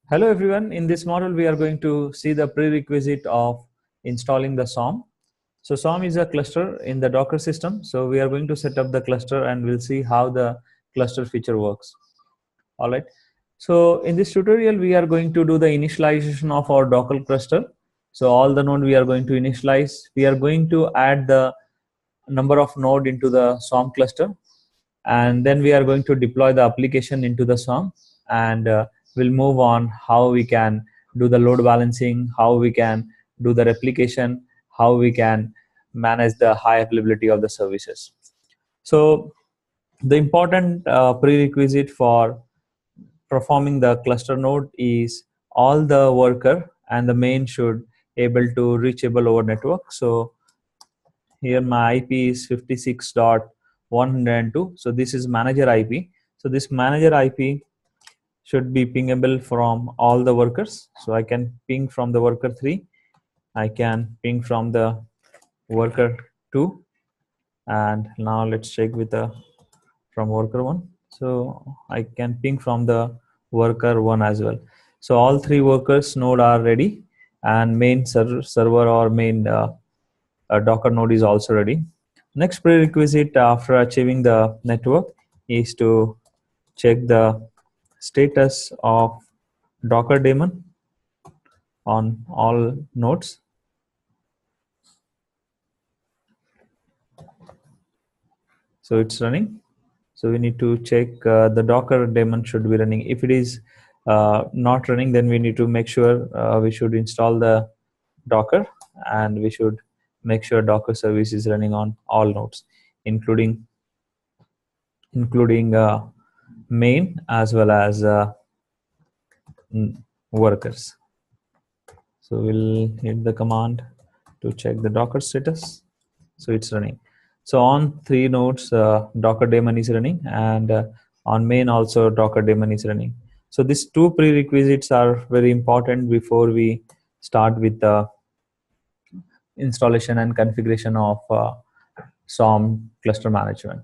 Hello everyone, in this model we are going to see the prerequisite of installing the SOM. So SOM is a cluster in the Docker system. So we are going to set up the cluster and we'll see how the cluster feature works. All right. So in this tutorial we are going to do the initialization of our Docker cluster. So all the node we are going to initialize. We are going to add the number of node into the SOM cluster, and then we are going to deploy the application into the SOM, and we'll move on how we can do the load balancing, how we can do the replication, how we can manage the high availability of the services. So the important prerequisite for performing the cluster node is all the worker and the main should able to reachable over network. So here my IP is 56.102. So this is manager IP. So this manager IP should be pingable from all the workers. So I can ping from the worker 3. I can ping from the worker 2. And now let's check with the from worker 1. So I can ping from the worker 1 as well. So all 3 workers node are ready, and main server or main Docker node is also ready. Next prerequisite after achieving the network is to check the status of Docker daemon on all nodes. So it's running. So we need to check the Docker daemon should be running. If it is not running, then we need to make sure we should install the Docker, and we should make sure Docker service is running on all nodes, including main as well as workers. So we'll hit the command to check the Docker status. So it's running. So on 3 nodes, Docker daemon is running, and on main also Docker daemon is running. So these 2 prerequisites are very important before we start with the installation and configuration of SOM cluster management.